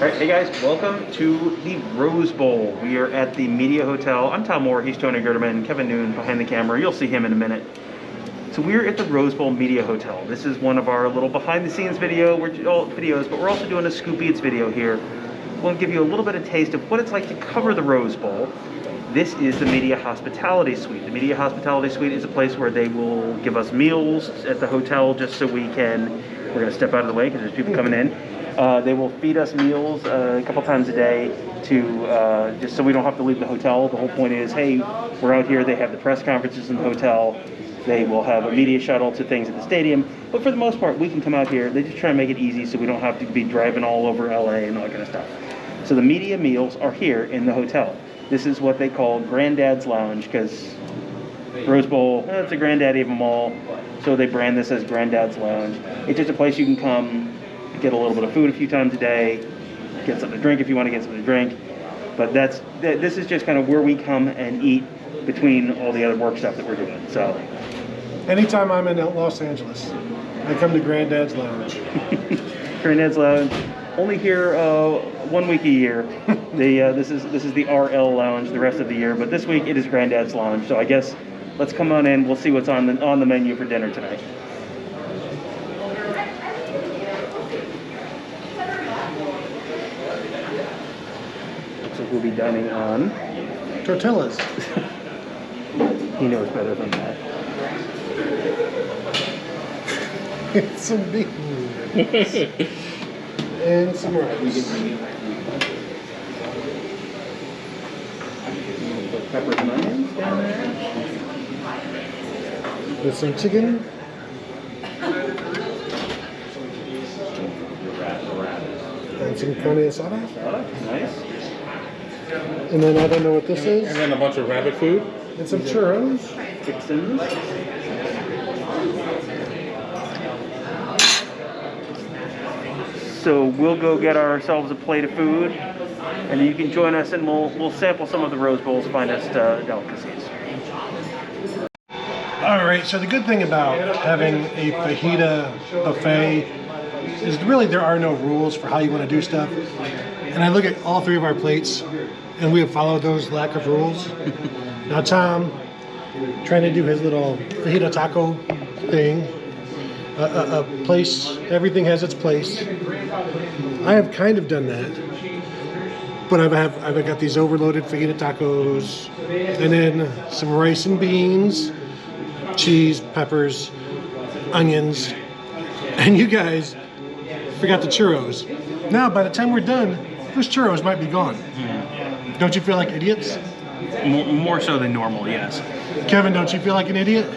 Alright, hey guys, welcome to the Rose Bowl. We are at the Media Hotel. I'm Tom Orr, he's Tony Gerdeman, Kevin Noon behind the camera. You'll see him in a minute. So we're at the Rose Bowl Media Hotel. This is one of our little behind the scenes videos, but we're also doing a Scoop Eats video here. We'll give you a little bit of taste of what it's like to cover the Rose Bowl. This is the Media Hospitality Suite. The Media Hospitality Suite is a place where they will give us meals at the hotel just so we can, we're gonna step out of the way because there's people coming in. They will feed us meals a couple times a day to just so we don't have to leave the hotel. The whole point is, hey, we're out here. They have the press conferences in the hotel. They will have a media shuttle to things at the stadium. But for the most part, we can come out here. They just try and make it easy so we don't have to be driving all over LA and all that kind of stuff. So the media meals are here in the hotel. This is what they call Granddad's Lounge because Rose Bowl, it's a granddaddy of them all. So they brand this as Granddad's Lounge. It's just a place you can come, get a little bit of food a few times a day, get something to drink if you want to get something to drink. But this is just kind of where we come and eat between all the other work stuff that we're doing. So, anytime I'm in Los Angeles, I come to Granddad's Lounge. Granddad's Lounge, only here 1 week a year. This is the RL Lounge the rest of the year, but this week it is Granddad's Lounge. So I guess let's come on in. We'll see what's on the menu for dinner tonight. We'll be dining on tortillas. He knows better than that. And some beans. And some rice. Peppers and onions down there. With some chicken. And some carne asada. Nice. And then I don't know what this is. And then a bunch of rabbit food. And some churros. Fixins. So we'll go get ourselves a plate of food, and you can join us, and we'll sample some of the Rose Bowl's finest delicacies. All right. So the good thing about having a fajita buffet is really there are no rules for how you want to do stuff. And I look at all three of our plates, and we have followed those lack of rules. Now Tom, trying to do his little fajita taco thing, a place, everything has its place. I have kind of done that, but I've got these overloaded fajita tacos, and then some rice and beans, cheese, peppers, onions, and you guys forgot the churros. Now, by the time we're done, those churros might be gone. Don't you feel like idiots? More so than normal, yes. Kevin, don't you feel like an idiot?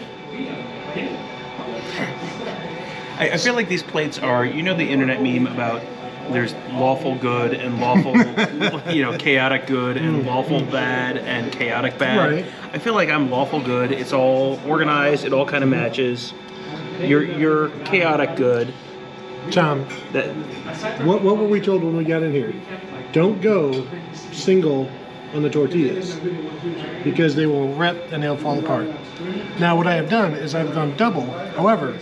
I feel like these plates are, you know, the internet meme about there's lawful good and lawful, chaotic good and lawful bad and chaotic bad. Right. I feel like I'm lawful good. It's all organized. It all kind of matches. You're chaotic good. Tom, what were we told when we got in here? Don't go single on the tortillas because they will rip and they'll fall apart. Now what I have done is I've gone double. However,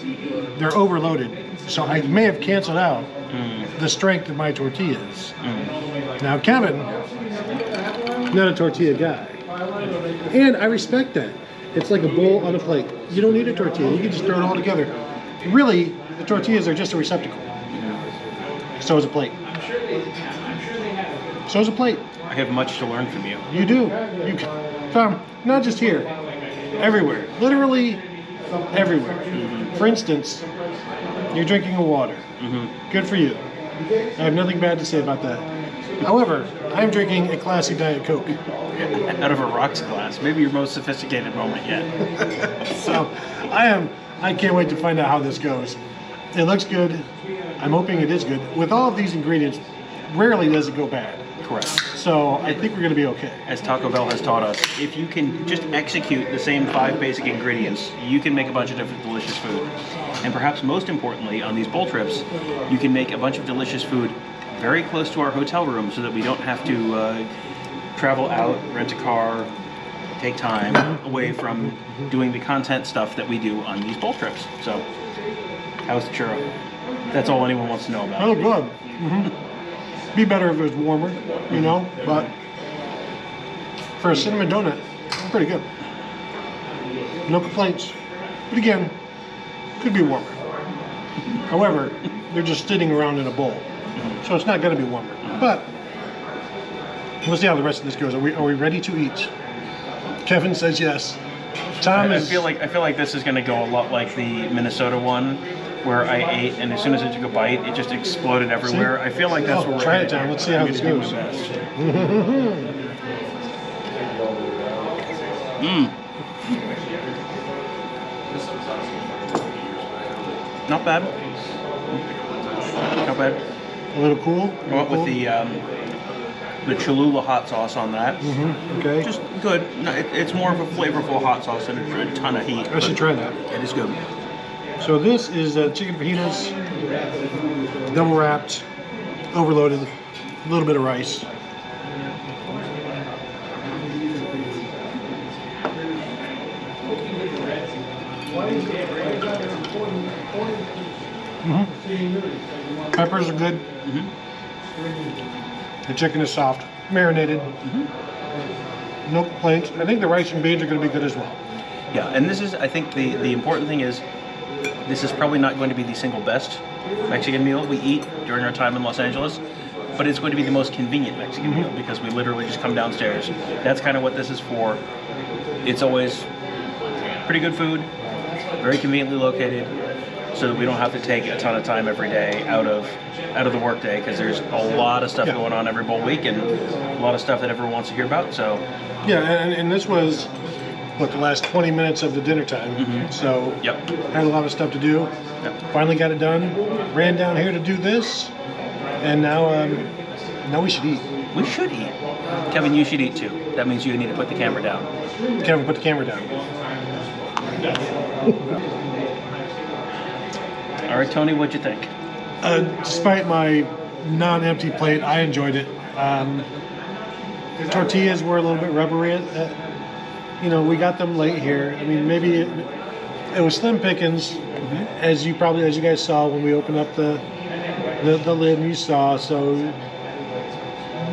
they're overloaded. So I may have canceled out the strength of my tortillas. Now Kevin, not a tortilla guy. And I respect that. It's like a bowl on a plate. You don't need a tortilla. You can just throw it all together. Really, the tortillas are just a receptacle. So is a plate. So is a plate. I have much to learn from you. You do. Tom, not just here. Everywhere. Literally everywhere. For instance, you're drinking a water. Good for you. I have nothing bad to say about that. However, I'm drinking a classic Diet Coke. Out of a rocks glass. Maybe your most sophisticated moment yet. So I can't wait to find out how this goes. It looks good. I'm hoping it is good. With all of these ingredients, rarely does it go bad. Correct. So I think we're going to be okay. As Taco Bell has taught us, if you can just execute the same 5 basic ingredients, you can make a bunch of different delicious food. And perhaps most importantly, on these bowl trips, you can make a bunch of delicious food very close to our hotel room so that we don't have to travel out, rent a car, take time away from doing the content stuff that we do on these bowl trips. So, how's the churro? That's all anyone wants to know about. Oh, good. Be better if it was warmer, you know, but for a cinnamon donut, pretty good. No complaints. But again, could be warmer. However, they're just sitting around in a bowl, so it's not going to be warmer. But we'll see how the rest of this goes. Are we ready to eat? Kevin says yes. Tom I is. feel like this is going to go a lot like the Minnesota one, where I ate and as soon as I took a bite, it just exploded everywhere. See? I feel like that's what we're try headed it, Tom. here. Let's see how I'm this gonna do goes. my best. Not bad. Not bad. A little cool. I went with the Cholula hot sauce on that. Okay. Just good. No, it's more of a flavorful hot sauce and a ton of heat. I should try that. It is good. So this is chicken fajitas, double wrapped, overloaded, a little bit of rice. Peppers are good. The chicken is soft, marinated. No complaints. I think the rice and beans are going to be good as well. Yeah, and this is, I think the important thing is, this is probably not going to be the single best Mexican meal we eat during our time in Los Angeles, but it's going to be the most convenient Mexican meal because we literally just come downstairs. That's kind of what this is for. It's always pretty good food, very conveniently located, so that we don't have to take a ton of time every day out of the work day because there's a lot of stuff going on every bowl week and a lot of stuff that everyone wants to hear about. So yeah, and this was the last 20 minutes of the dinner time. So had a lot of stuff to do. Finally got it done. Ran down here to do this, and now we should eat. We should eat. Kevin, you should eat too. That means you need to put the camera down. Kevin, put the camera down. All right, Tony, what'd you think? Despite my non-empty plate, I enjoyed it. The tortillas were a little bit rubbery. We got them late here. I mean, maybe it was slim pickings, as you guys saw when we opened up the lid and you saw. So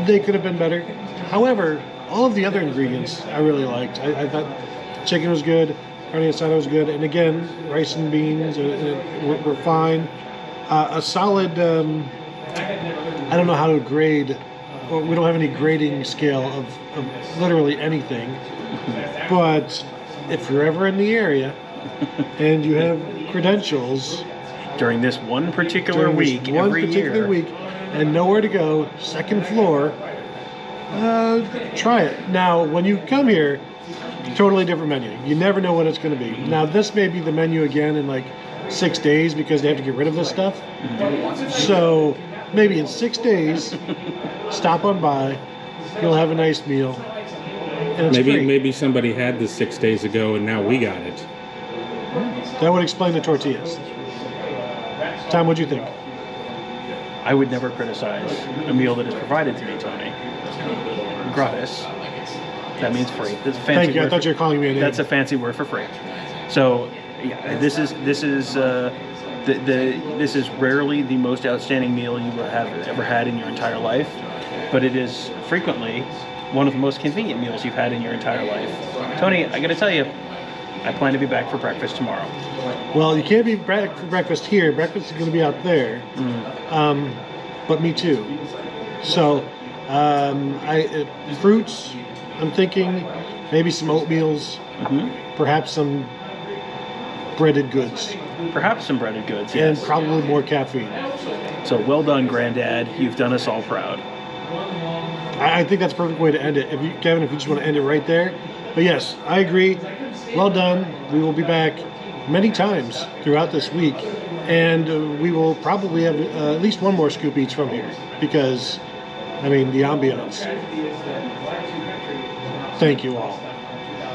they could have been better. However, all of the other ingredients I really liked. I thought chicken was good, carne asada was good, and again, rice and beans were fine. A solid. I don't know how to grade. Well, we don't have any grading scale of literally anything. But if you're ever in the area and you have credentials during this one particular week, and nowhere to go, second floor, try it. Now, when you come here, totally different menu. You never know what it's going to be. Now, this may be the menu again in like 6 days because they have to get rid of this stuff. So maybe in 6 days, stop on by. You'll have a nice meal. Maybe somebody had this 6 days ago and now we got it. That would explain the tortillas. Tom, what'd you think? I would never criticize a meal that is provided to me, Tony. Gratis. That means free. That's a fancy Thank you. word I thought you were calling me a name. That's a fancy word for free. So, yeah, this is rarely the most outstanding meal you have ever had in your entire life, but it is frequently one of the most convenient meals you've had in your entire life. Tony, I got to tell you, I plan to be back for breakfast tomorrow. Well, you can't be back for breakfast here. Breakfast is going to be out there. But me too. So, fruits. I'm thinking maybe some oatmeals, perhaps some breaded goods. Perhaps some breaded goods, yes. And probably more caffeine. So well done, Granddad. You've done us all proud. I think that's a perfect way to end it. Kevin, if you just want to end it right there. But yes, I agree. Well done. We will be back many times throughout this week. And we will probably have at least one more scoop each from here. Because, I mean, the ambiance. Thank you all.